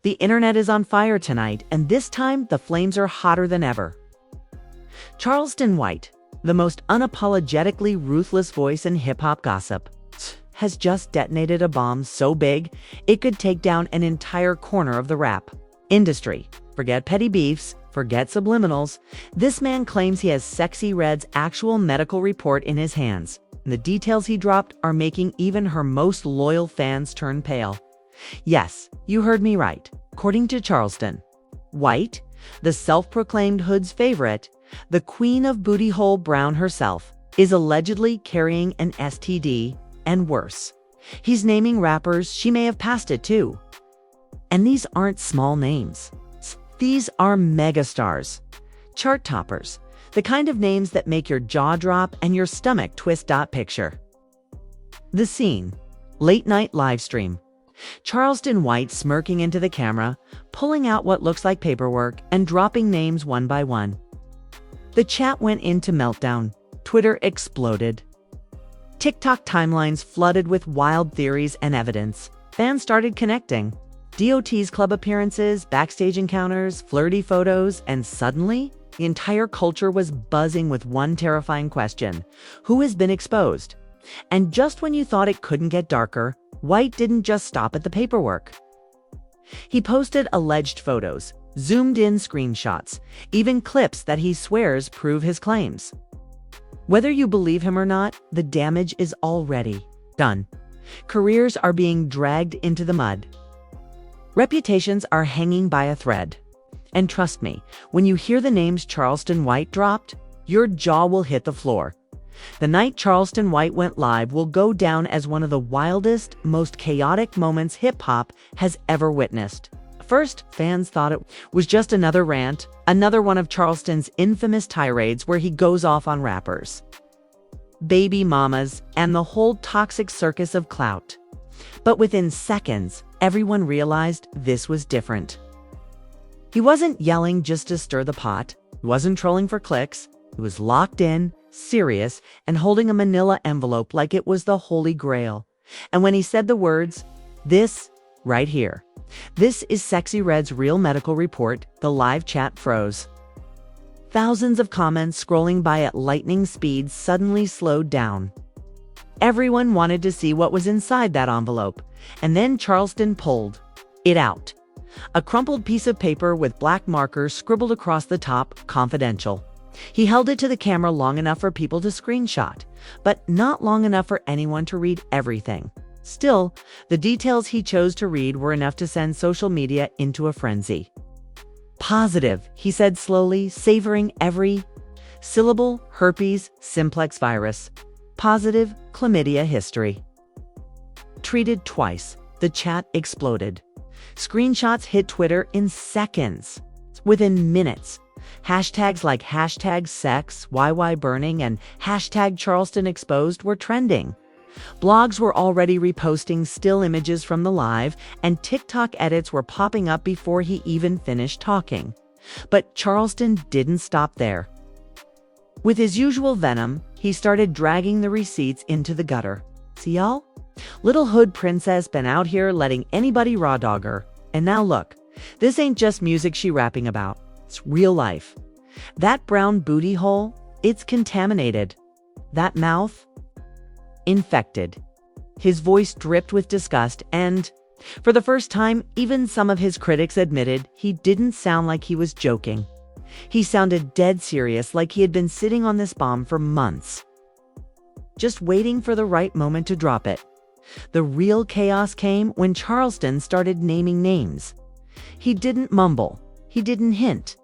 The internet is on fire tonight, and this time the flames are hotter than ever. Charleston White, the most unapologetically ruthless voice in hip-hop gossip, has just detonated a bomb so big it could take down an entire corner of the rap industry. Forget petty beefs, forget subliminals. This man claims he has Sexyy Red's actual medical report in his hands. And the details he dropped are making even her most loyal fans turn pale. Yes, you heard me right. According to Charleston White, the self-proclaimed hood's favorite, the queen of booty hole Brown herself, is allegedly carrying an STD, and worse. He's naming rappers she may have passed it to. And these aren't small names. These are megastars, chart toppers, the kind of names that make your jaw drop and your stomach twist. Picture the scene: late night live stream. Charleston White smirking into the camera, pulling out what looks like paperwork and dropping names one by one. The chat went into meltdown. Twitter exploded. TikTok timelines flooded with wild theories and evidence. Fans started connecting. DOT's club appearances, backstage encounters, flirty photos, and suddenly, the entire culture was buzzing with one terrifying question: who has been exposed? And just when you thought it couldn't get darker, White didn't just stop at the paperwork. He posted alleged photos, zoomed-in screenshots, even clips that he swears prove his claims. Whether you believe him or not, the damage is already done. Careers are being dragged into the mud. Reputations are hanging by a thread. And trust me, when you hear the names Charleston White dropped, your jaw will hit the floor. The night Charleston White went live will go down as one of the wildest, most chaotic moments hip-hop has ever witnessed. First, fans thought it was just another rant, another one of Charleston's infamous tirades where he goes off on rappers, baby mamas, and the whole toxic circus of clout. But within seconds, everyone realized this was different. He wasn't yelling just to stir the pot. He wasn't trolling for clicks. He was locked in, serious, and holding a manila envelope like it was the Holy Grail. And when he said the words, "This, right here, this is Sexyy Red's real medical report," the live chat froze. Thousands of comments scrolling by at lightning speed suddenly slowed down. Everyone wanted to see what was inside that envelope, and then Charleston pulled it out. A crumpled piece of paper with black markers scribbled across the top, "Confidential." He held it to the camera long enough for people to screenshot, but not long enough for anyone to read everything. Still, the details he chose to read were enough to send social media into a frenzy. "Positive," he said slowly, savoring every syllable. "Herpes simplex virus. Positive chlamydia history. Treated twice." The chat exploded. Screenshots hit Twitter in seconds. Within minutes, hashtags like #SexYYBurning and #CharlestonExposed were trending. Blogs were already reposting still images from the live, and TikTok edits were popping up before he even finished talking. But Charleston didn't stop there. With his usual venom, he started dragging the receipts into the gutter. "See y'all? Little hood princess been out here letting anybody raw dog her. And now look, this ain't just music she rapping about. It's real life. That brown booty hole, it's contaminated. That mouth, infected." His voice dripped with disgust, and for the first time, even some of his critics admitted he didn't sound like he was joking. He sounded dead serious, like he had been sitting on this bomb for months, just waiting for the right moment to drop it. The real chaos came when Charleston started naming names. He didn't mumble. He didn't hint.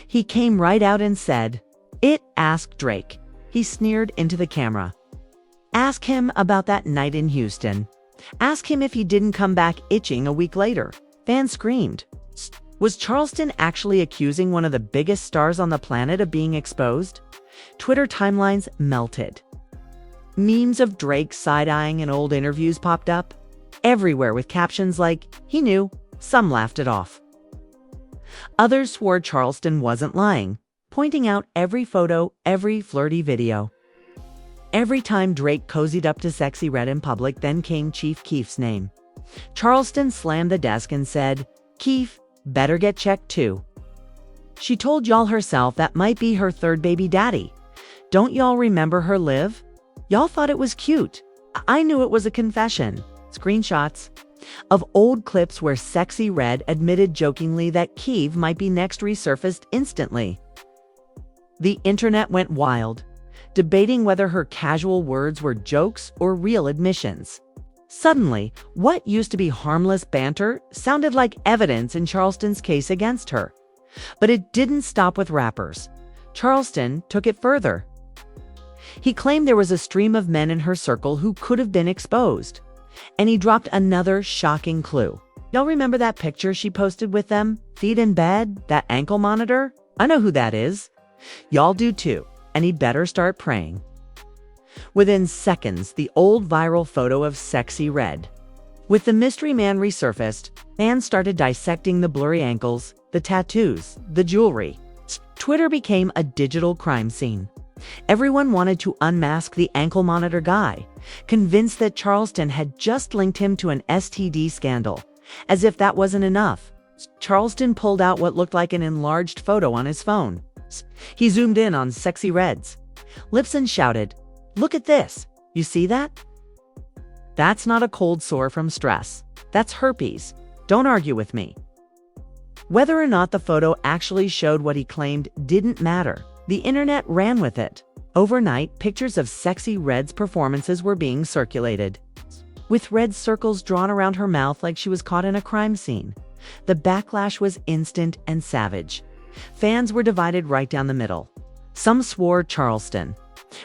He came right out and said, "It, ask Drake." He sneered into the camera. "Ask him about that night in Houston. Ask him if he didn't come back itching a week later." Fans screamed. Was Charleston actually accusing one of the biggest stars on the planet of being exposed? Twitter timelines melted. Memes of Drake side-eyeing in old interviews popped up, everywhere with captions like, "He knew." Some laughed it off. Others swore Charleston wasn't lying, pointing out every photo, every flirty video. Every time Drake cozied up to Sexyy Red in public, then came Chief Keef's name. Charleston slammed the desk and said, "Keef, better get checked too. She told y'all herself that might be her third baby daddy. Don't y'all remember her live? Y'all thought it was cute. I knew it was a confession." Screenshots of old clips where Sexyy Red admitted jokingly that Keef might be next resurfaced instantly. The internet went wild, debating whether her casual words were jokes or real admissions. Suddenly, what used to be harmless banter sounded like evidence in Charleston's case against her. But it didn't stop with rappers. Charleston took it further. He claimed there was a stream of men in her circle who could have been exposed. And he dropped another shocking clue. Y'all remember that picture she posted with them? Feet in bed? That ankle monitor? I know who that is. Y'all do too, and he'd better start praying. Within seconds, the old viral photo of Sexyy Red. With the mystery man resurfaced, fans started dissecting the blurry ankles, the tattoos, the jewelry. Twitter became a digital crime scene. Everyone wanted to unmask the ankle monitor guy, convinced that Charleston had just linked him to an STD scandal. As if that wasn't enough, Charleston pulled out what looked like an enlarged photo on his phone. He zoomed in on Sexyy Red's lips and shouted, "Look at this. You see that? That's not a cold sore from stress. That's herpes. Don't argue with me." Whether or not the photo actually showed what he claimed didn't matter. The internet ran with it. Overnight, pictures of Sexyy Red's performances were being circulated, with red circles drawn around her mouth like she was caught in a crime scene. The backlash was instant and savage. Fans were divided right down the middle. Some swore Charleston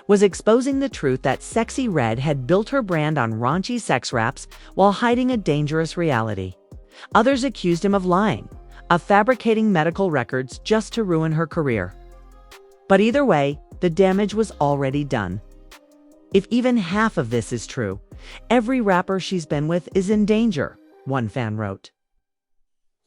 was exposing the truth that Sexyy Red had built her brand on raunchy sex raps while hiding a dangerous reality. Others accused him of lying, of fabricating medical records just to ruin her career. But either way, the damage was already done. If even half of this is true, every rapper she's been with is in danger, one fan wrote.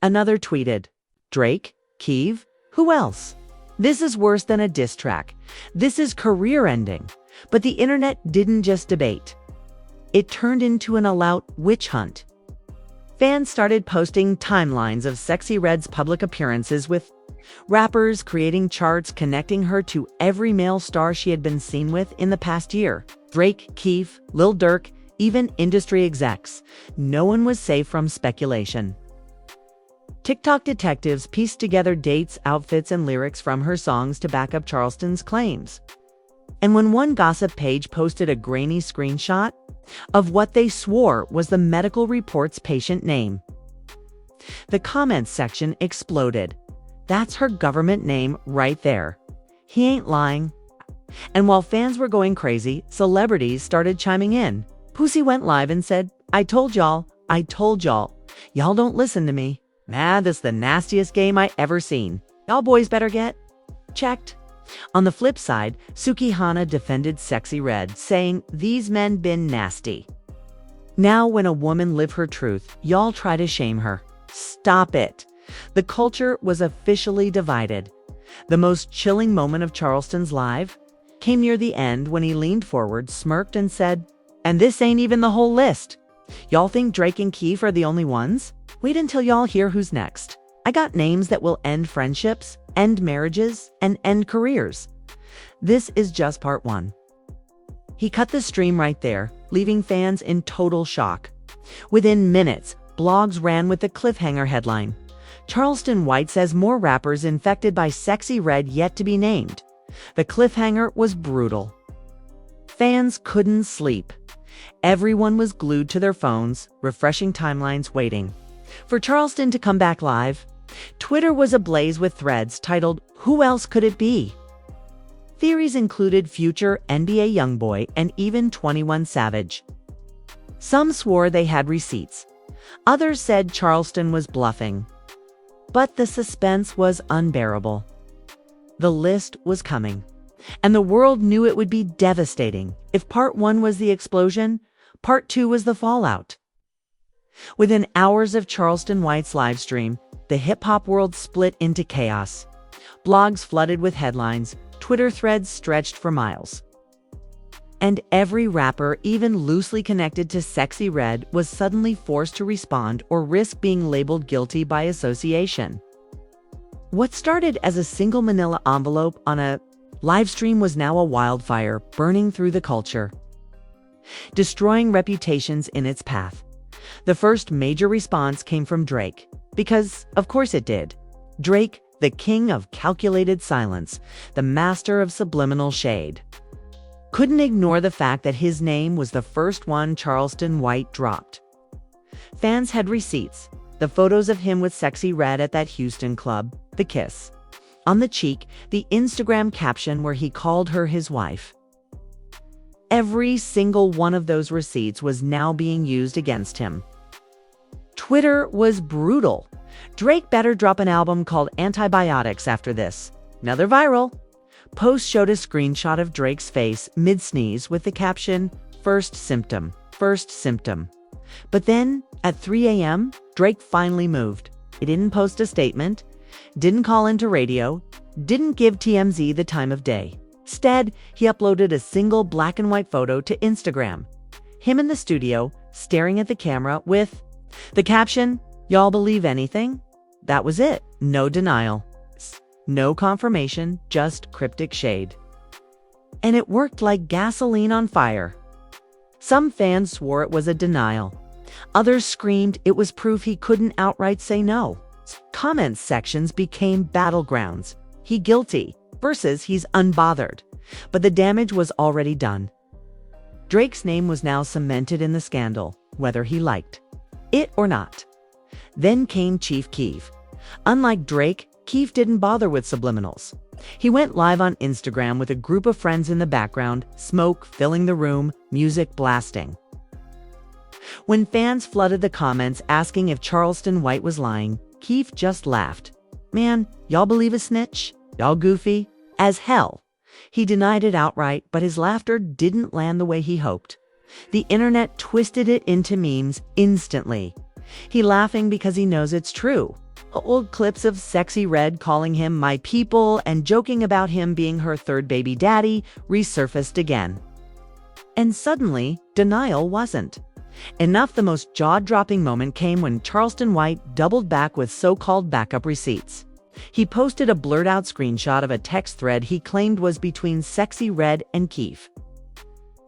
Another tweeted, "Drake? Keef? Who else? This is worse than a diss track. This is career-ending." But the internet didn't just debate. It turned into an all-out witch hunt. Fans started posting timelines of Sexyy Red's public appearances, with rappers creating charts connecting her to every male star she had been seen with in the past year. Drake, Keef, Lil Durk, even industry execs. No one was safe from speculation. TikTok detectives pieced together dates, outfits, and lyrics from her songs to back up Charleston's claims. And when one gossip page posted a grainy screenshot of what they swore was the medical report's patient name, the comments section exploded. "That's her government name right there. He ain't lying." And while fans were going crazy, celebrities started chiming in. Pussy went live and said, I told y'all. Y'all don't listen to me. Man, this is the nastiest game I ever seen. Y'all boys better get checked." On the flip side, Sukihana defended Sexyy Red, saying, "These men been nasty. Now when a woman live her truth, y'all try to shame her. Stop it." The culture was officially divided. The most chilling moment of Charleston's live came near the end when he leaned forward, smirked, and said, "And this ain't even the whole list. Y'all think Drake and Keef are the only ones? Wait until y'all hear who's next. I got names that will end friendships, end marriages, and end careers. This is just part one." He cut the stream right there, leaving fans in total shock. Within minutes, blogs ran with the cliffhanger headline, "Charleston White says more rappers infected by Sexyy Red yet to be named." The cliffhanger was brutal. Fans couldn't sleep. Everyone was glued to their phones, refreshing timelines, waiting for Charleston to come back live. Twitter was ablaze with threads titled, "Who else could it be?" Theories included future NBA YoungBoy and even 21 Savage. Some swore they had receipts. Others said Charleston was bluffing. But the suspense was unbearable. The list was coming, and the world knew it would be devastating. If part one was the explosion, part two was the fallout. Within hours of Charleston White's livestream, the hip-hop world split into chaos. Blogs flooded with headlines, Twitter threads stretched for miles. And every rapper, even loosely connected to Sexyy Red, was suddenly forced to respond or risk being labeled guilty by association. What started as a single manila envelope on a live stream was now a wildfire burning through the culture, destroying reputations in its path. The first major response came from Drake, because, of course it did. Drake, the king of calculated silence, the master of subliminal shade, couldn't ignore the fact that his name was the first one Charleston White dropped. Fans had receipts, the photos of him with Sexyy Red at that Houston club, the kiss on the cheek, the Instagram caption where he called her his wife. Every single one of those receipts was now being used against him. Twitter was brutal. Drake better drop an album called Antibiotics after this. Another viral post showed a screenshot of Drake's face mid-sneeze with the caption, first symptom. But then, at 3 a.m., Drake finally moved. He didn't post a statement, didn't call into radio, didn't give TMZ the time of day. Instead, he uploaded a single black and white photo to Instagram. Him in the studio, staring at the camera with the caption, "Y'all believe anything?" That was it. No denial. No confirmation, just cryptic shade. And it worked like gasoline on fire. Some fans swore it was a denial. Others screamed it was proof he couldn't outright say no. Comment sections became battlegrounds. He guilty versus he's unbothered. But the damage was already done. Drake's name was now cemented in the scandal, whether he liked it or not. Then came Chief Keef. Unlike Drake, Keef didn't bother with subliminals. He went live on Instagram with a group of friends in the background, smoke filling the room, music blasting. When fans flooded the comments asking if Charleston White was lying, Keef just laughed. "Man, y'all believe a snitch? Y'all goofy as hell." He denied it outright, but his laughter didn't land the way he hoped. The internet twisted it into memes instantly. He laughing because he knows it's true. Old clips of Sexyy Red calling him "my people" and joking about him being her third baby daddy resurfaced again. And suddenly, denial wasn't enough. The most jaw-dropping moment came when Charleston White doubled back with so-called backup receipts. He posted a blurred-out screenshot of a text thread he claimed was between Sexyy Red and Keef,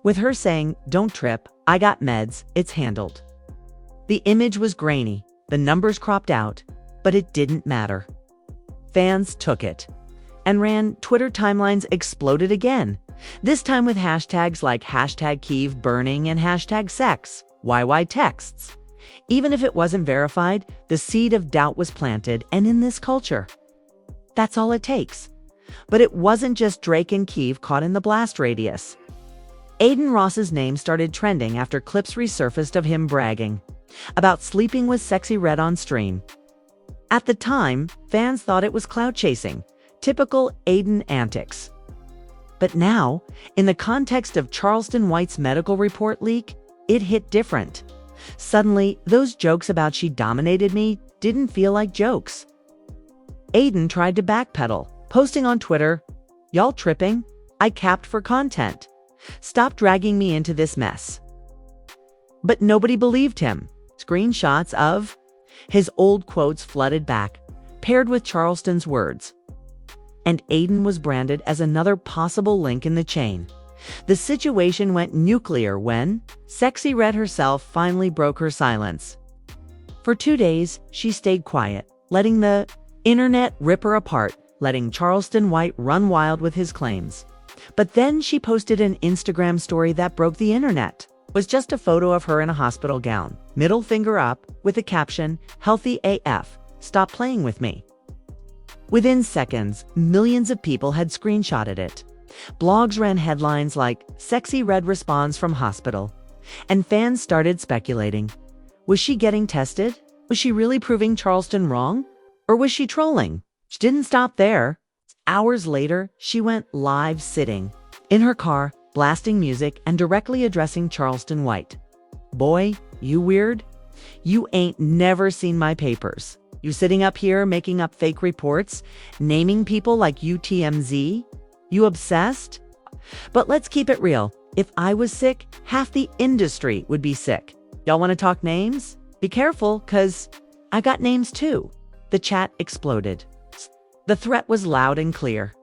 with her saying, "Don't trip, I got meds, it's handled." The image was grainy, the numbers cropped out, but it didn't matter. Fans took it and ran. Twitter timelines exploded again, this time with hashtags like #KeefBurning and #sex, texts. Even if it wasn't verified, the seed of doubt was planted, and in this culture, that's all it takes. But it wasn't just Drake and Keef caught in the blast radius. Aiden Ross's name started trending after clips resurfaced of him bragging about sleeping with Sexyy Red on stream. At the time, fans thought it was clout chasing, typical Aiden antics. But now, in the context of Charleston White's medical report leak, it hit different. Suddenly, those jokes about "she dominated me" didn't feel like jokes. Aiden tried to backpedal, posting on Twitter, "Y'all tripping? I capped for content. Stop dragging me into this mess." But nobody believed him. Screenshots of his old quotes flooded back, paired with Charleston's words. And Aiden was branded as another possible link in the chain. The situation went nuclear when Sexyy Red herself finally broke her silence. For 2 days, she stayed quiet, letting the internet rip her apart, letting Charleston White run wild with his claims. But then she posted an Instagram story that broke the internet. It was just a photo of her in a hospital gown, middle finger up, with the caption, "Healthy AF, stop playing with me." Within seconds, millions of people had screenshotted it. Blogs ran headlines like, "Sexyy Red responds from hospital." And fans started speculating. Was she getting tested? Was she really proving Charleston wrong? Or was she trolling? She didn't stop there. Hours later, she went live sitting in her car, blasting music and directly addressing Charleston White. "Boy, you weird? You ain't never seen my papers. You sitting up here making up fake reports, naming people like UTMZ? You obsessed? But let's keep it real. If I was sick, half the industry would be sick. Y'all want to talk names? Be careful, 'cause I got names too." The chat exploded. The threat was loud and clear.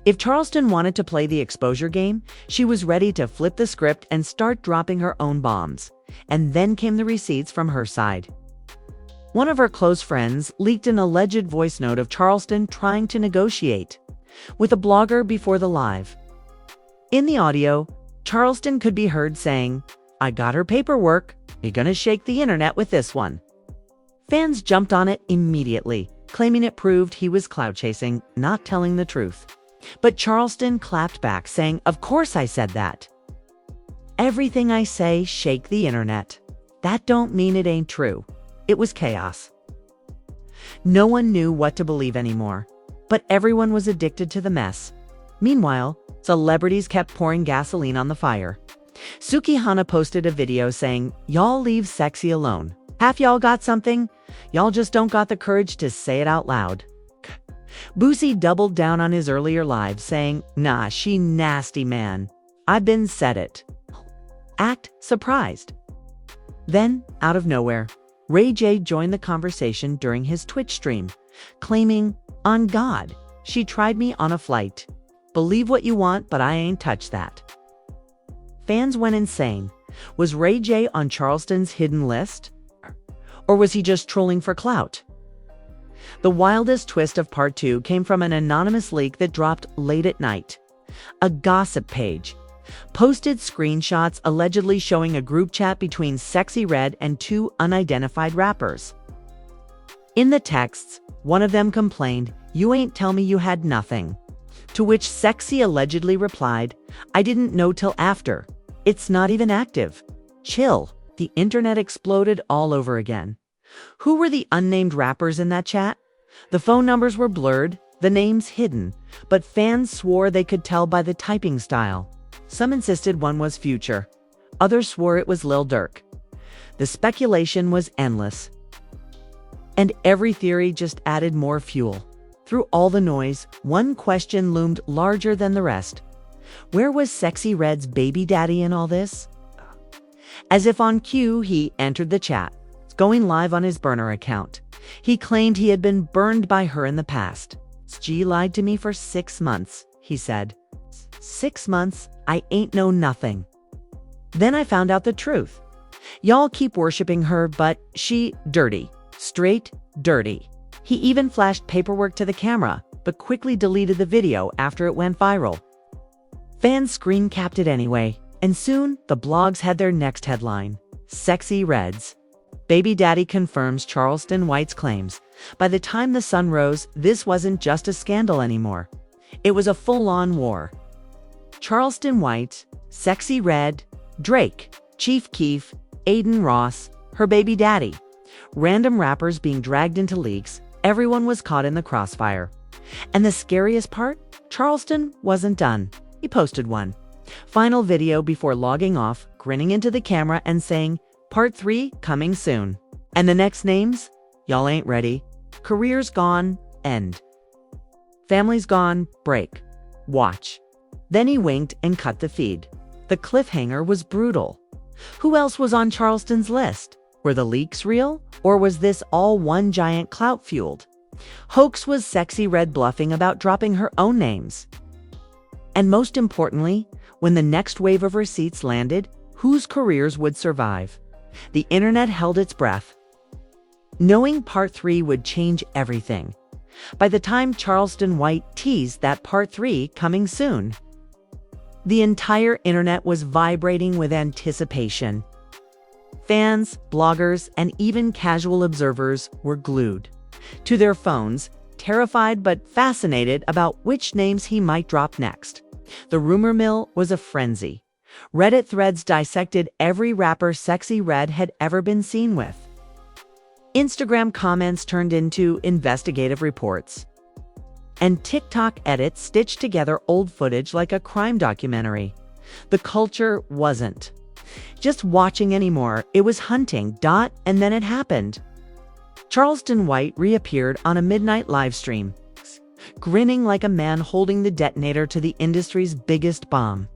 If Charleston wanted to play the exposure game, she was ready to flip the script and start dropping her own bombs. And then came the receipts from her side. One of her close friends leaked an alleged voice note of Charleston trying to negotiate with a blogger before the live. In the audio, Charleston could be heard saying, "I got her paperwork. You're gonna shake the internet with this one." Fans jumped on it immediately, claiming it proved he was clout chasing, not telling the truth. But Charleston clapped back, saying, "Of course I said that. Everything I say, shake the internet. That don't mean it ain't true." It was chaos. No one knew what to believe anymore, but everyone was addicted to the mess. Meanwhile, celebrities kept pouring gasoline on the fire. Suki Hana posted a video saying, "Y'all leave Sexyy alone. Half y'all got something, y'all just don't got the courage to say it out loud." Boosie doubled down on his earlier live, saying, "Nah, she nasty, man. I been said it." Act surprised. Then, out of nowhere, Ray J joined the conversation during his Twitch stream, claiming, "On God, she tried me on a flight. Believe what you want, but I ain't touched that." Fans went insane. Was Ray J on Charleston's hidden list? Or was he just trolling for clout? The wildest twist of part 2 came from an anonymous leak that dropped late at night. A gossip page posted screenshots allegedly showing a group chat between Sexyy Red and 2 unidentified rappers. In the texts, one of them complained, "You ain't tell me you had nothing." To which Sexyy allegedly replied, "I didn't know till after. It's not even active. Chill." The internet exploded all over again. Who were the unnamed rappers in that chat? The phone numbers were blurred, the names hidden, but fans swore they could tell by the typing style. Some insisted one was Future. Others swore it was Lil Durk. The speculation was endless. And every theory just added more fuel. Through all the noise, one question loomed larger than the rest. Where was Sexyy Red's baby daddy in all this? As if on cue, he entered the chat, going live on his burner account. He claimed he had been burned by her in the past. "Sexyy lied to me for 6 months, he said. 6 months, I ain't know nothing. Then I found out the truth. Y'all keep worshiping her, but she dirty. Straight dirty." He even flashed paperwork to the camera, but quickly deleted the video after it went viral. Fans screen capped it anyway, and soon the blogs had their next headline: "Sexyy Reds. Baby daddy confirms Charleston White's claims." By the time the sun rose, this wasn't just a scandal anymore. It was a full-on war. Charleston White, Sexyy Red, Drake, Chief Keef, Aiden Ross, her baby daddy. Random rappers being dragged into leaks. Everyone was caught in the crossfire. And the scariest part? Charleston wasn't done. He posted one final video before logging off, grinning into the camera and saying, "Part 3 coming soon." And the next names? Y'all ain't ready. Careers gone, end. Families gone, break. Watch. Then he winked and cut the feed. The cliffhanger was brutal. Who else was on Charleston's list? Were the leaks real? Or was this all one giant clout-fueled hoax? Was Sexyy Red bluffing about dropping her own names? And most importantly, when the next wave of receipts landed, whose careers would survive? The internet held its breath, knowing part 3 would change everything. By the time Charleston White teased that part 3 coming soon, the entire internet was vibrating with anticipation. Fans, bloggers, and even casual observers were glued to their phones, terrified but fascinated about which names he might drop next. The rumor mill was a frenzy. Reddit threads dissected every rapper Sexyy Red had ever been seen with. Instagram comments turned into investigative reports. And TikTok edits stitched together old footage like a crime documentary. The culture wasn't just watching anymore, it was hunting. And then it happened. Charleston White reappeared on a midnight live stream, grinning like a man holding the detonator to the industry's biggest bomb.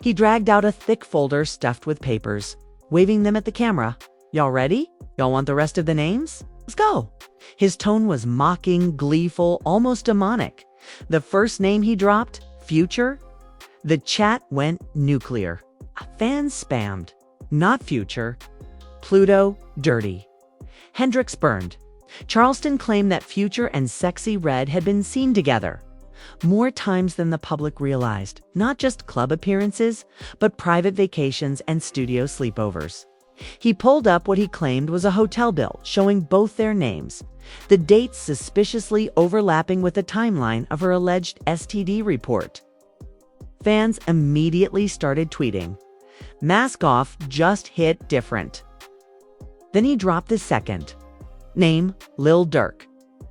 He dragged out a thick folder stuffed with papers, waving them at the camera. "Y'all ready? Y'all want the rest of the names? Let's go." His tone was mocking, gleeful, almost demonic. The first name he dropped, Future. The chat went nuclear. Fans spammed. Not Future. Pluto, dirty. Hendrix burned. Charleston claimed that Future and Sexyy Red had been seen together. More times than the public realized, not just club appearances, but private vacations and studio sleepovers. He pulled up what he claimed was a hotel bill showing both their names, the dates suspiciously overlapping with the timeline of her alleged STD report. Fans immediately started tweeting, "Mask off just hit different." Then he dropped the second. Name, Lil Durk.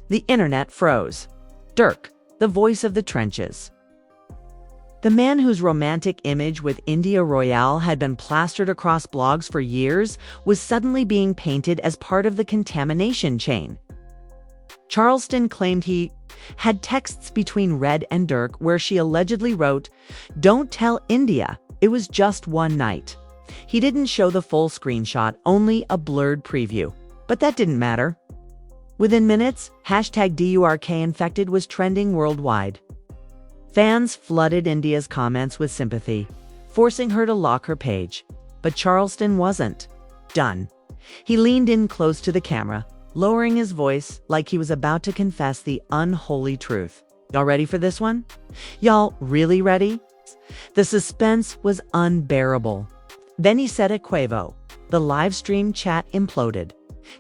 The internet froze. Durk, the voice of the trenches. The man whose romantic image with India Royale had been plastered across blogs for years was suddenly being painted as part of the contamination chain. Charleston claimed he had texts between Red and Durk where she allegedly wrote, "Don't tell India, it was just one night." He didn't show the full screenshot, only a blurred preview. But that didn't matter. Within minutes, #DURKinfected was trending worldwide. Fans flooded India's comments with sympathy, forcing her to lock her page. But Charleston wasn't done. He leaned in close to the camera, lowering his voice like he was about to confess the unholy truth. "Y'all ready for this one? Y'all really ready?" The suspense was unbearable. Then he said at Quavo. The live stream chat imploded.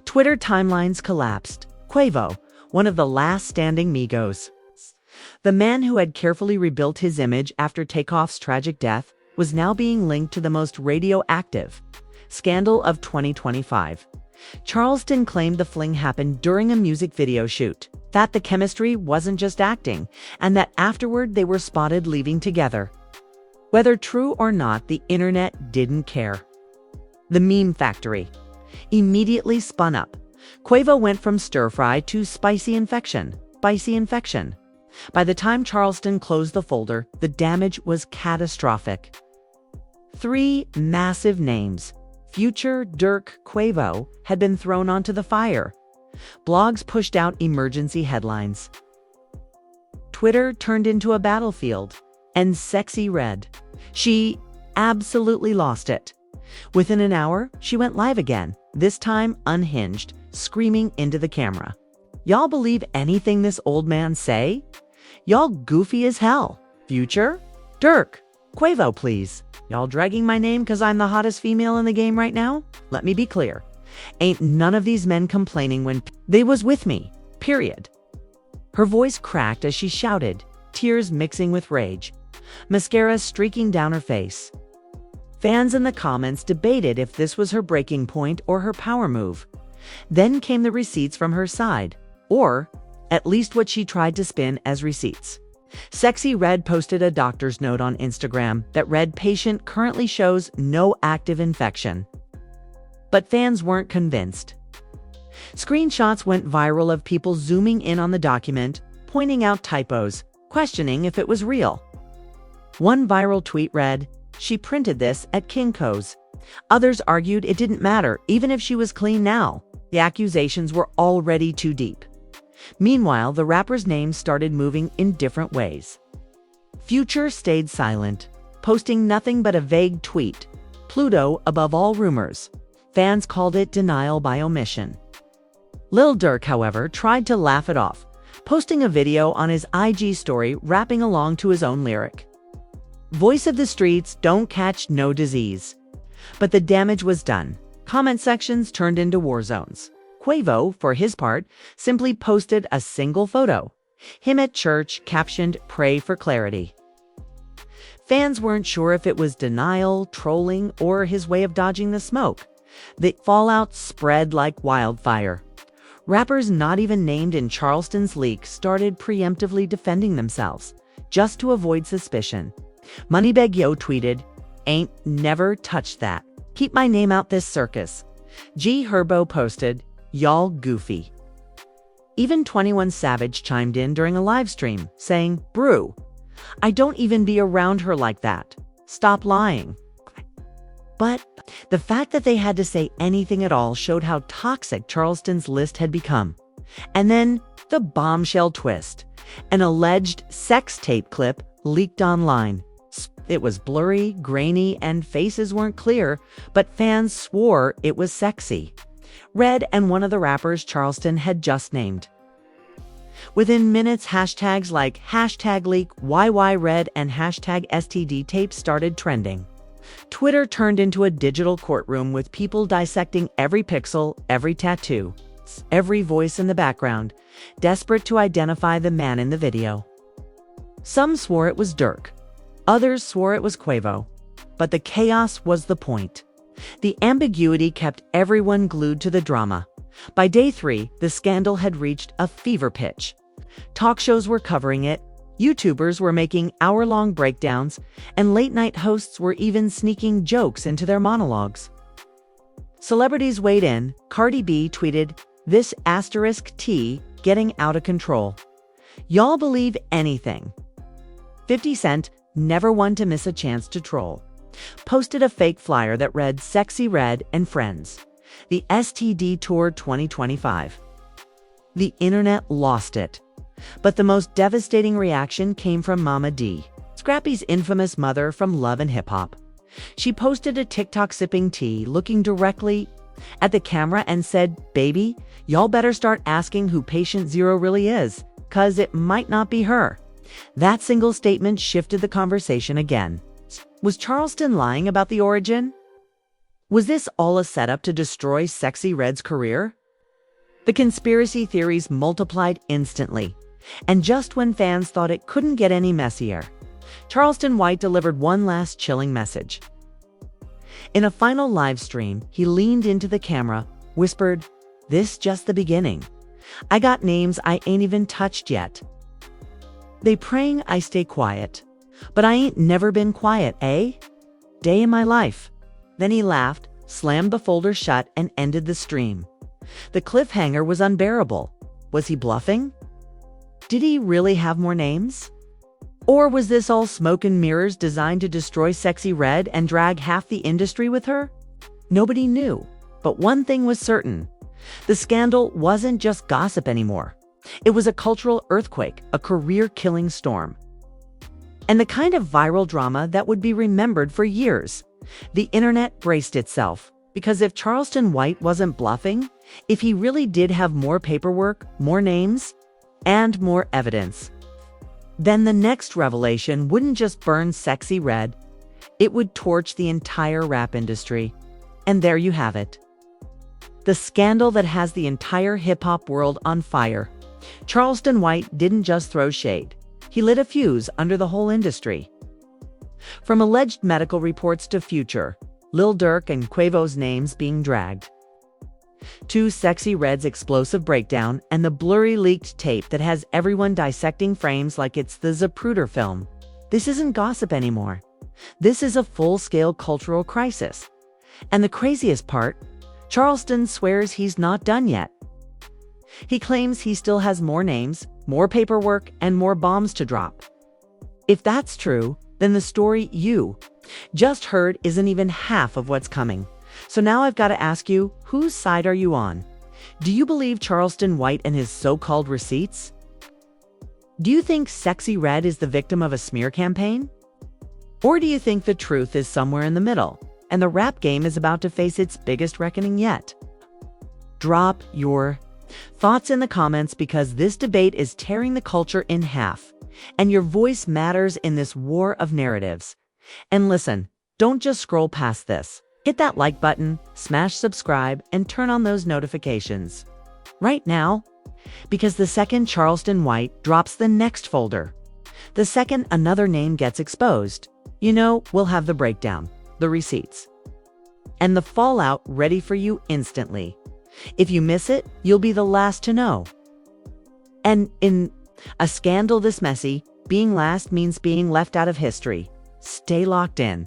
Twitter timelines collapsed. Quavo, one of the last standing Migos. The man who had carefully rebuilt his image after Takeoff's tragic death was now being linked to the most radioactive scandal of 2025. Charleston claimed the fling happened during a music video shoot, that the chemistry wasn't just acting, and that afterward they were spotted leaving together. Whether true or not, the internet didn't care. The meme factory immediately spun up. Quavo went from stir-fry to spicy infection. By the time Charleston closed the folder, the damage was catastrophic. 3 massive names, Future, Durk, Quavo, had been thrown onto the fire. Blogs pushed out emergency headlines. Twitter turned into a battlefield. And Sexyy Red. She absolutely lost it. Within an hour, she went live again, this time unhinged, screaming into the camera. "Y'all believe anything this old man say? Y'all goofy as hell. Future? Durk? Quavo, please. Y'all dragging my name because I'm the hottest female in the game right now? Let me be clear. Ain't none of these men complaining when they was with me. Period." Her voice cracked as she shouted, tears mixing with rage, mascara streaking down her face. Fans in the comments debated if this was her breaking point or her power move. Then came the receipts from her side, or at least what she tried to spin as receipts. Sexyy Red posted a doctor's note on Instagram that read, "Patient currently shows no active infection." But fans weren't convinced. Screenshots went viral of people zooming in on the document, pointing out typos, questioning if it was real. One viral tweet read, "She printed this at Kinko's." Others argued it didn't matter, even if she was clean now. The accusations were already too deep. Meanwhile, the rapper's name started moving in different ways. Future stayed silent, posting nothing but a vague tweet. Pluto above all rumors. Fans called it denial by omission. Lil Durk, however, tried to laugh it off, posting a video on his IG story rapping along to his own lyric. "Voice of the streets, don't catch no disease." But the damage was done. Comment sections turned into war zones. Quavo, for his part, simply posted a single photo. Him at church, captioned, "Pray for clarity." Fans weren't sure if it was denial, trolling, or his way of dodging the smoke. The fallout spread like wildfire. Rappers not even named in Charleston's leak started preemptively defending themselves, just to avoid suspicion. Moneybag Yo tweeted, "Ain't never touched that. Keep my name out this circus." G Herbo posted, "Y'all goofy." Even 21 Savage chimed in during a live stream, saying, "Brew, I don't even be around her like that." stop lying. But the fact that they had to say anything at all showed how toxic Charleston's list had become. And then the bombshell twist. An alleged sex tape clip leaked online. It was blurry, grainy, and faces weren't clear, but fans swore it was Sexyy, Red, and one of the rappers Charleston had just named. Within minutes, hashtags like #leak YYRed and #STD tape started trending. Twitter turned into a digital courtroom with people dissecting every pixel, every tattoo, every voice in the background, desperate to identify the man in the video. Some swore it was Dirk. Others swore it was Quavo. But the chaos was the point. The ambiguity kept everyone glued to the drama. By day 3, the scandal had reached a fever pitch. Talk shows were covering it, YouTubers were making hour-long breakdowns, and late-night hosts were even sneaking jokes into their monologues. Celebrities weighed in. Cardi B tweeted, "This *T getting out of control. Y'all believe anything." 50 Cent, never one to miss a chance to troll, posted a fake flyer that read Sexyy Red and Friends, the STD Tour 2025. The internet lost it. But the most devastating reaction came from Mama D, Scrappy's infamous mother from Love and Hip Hop. She posted a TikTok sipping tea, looking directly at the camera and said, "Baby, y'all better start asking who Patient Zero really is, 'cause it might not be her." That single statement shifted the conversation again. Was Charleston lying about the origin? Was this all a setup to destroy Sexyy Red's career? The conspiracy theories multiplied instantly. And just when fans thought it couldn't get any messier, Charleston White delivered one last chilling message. In a final live stream, he leaned into the camera, whispered, "This just the beginning. I got names I ain't even touched yet. They praying I stay quiet. But I ain't never been quiet, eh? Day in my life." Then he laughed, slammed the folder shut, and ended the stream. The cliffhanger was unbearable. Was he bluffing? Did he really have more names? Or was this all smoke and mirrors designed to destroy Sexyy Red and drag half the industry with her? Nobody knew. But one thing was certain. The scandal wasn't just gossip anymore. It was a cultural earthquake, a career-killing storm. And the kind of viral drama that would be remembered for years. The internet braced itself, because if Charleston White wasn't bluffing, if he really did have more paperwork, more names, and more evidence, then the next revelation wouldn't just burn Sexyy Red, it would torch the entire rap industry. And there you have it. The scandal that has the entire hip-hop world on fire. Charleston White didn't just throw shade. He lit a fuse under the whole industry. From alleged medical reports to Future, Lil Durk and Quavo's names being dragged, to Sexyy Red's explosive breakdown and the blurry leaked tape that has everyone dissecting frames like it's the Zapruder film. This isn't gossip anymore. This is a full-scale cultural crisis. And the craziest part, Charleston swears he's not done yet. He claims he still has more names, more paperwork, and more bombs to drop. If that's true, then the story you just heard isn't even half of what's coming. So now I've got to ask you, whose side are you on? Do you believe Charleston White and his so-called receipts? Do you think Sexyy Red is the victim of a smear campaign? Or do you think the truth is somewhere in the middle, and the rap game is about to face its biggest reckoning yet? Drop your thoughts in the comments, because this debate is tearing the culture in half, and your voice matters in this war of narratives. And listen, don't just scroll past this. Hit that like button, smash subscribe, and turn on those notifications right now, because the second Charleston White drops the next folder, the second another name gets exposed, we'll have the breakdown, the receipts, and the fallout ready for you instantly. If you miss it, you'll be the last to know. And in a scandal this messy, being last means being left out of history. Stay locked in.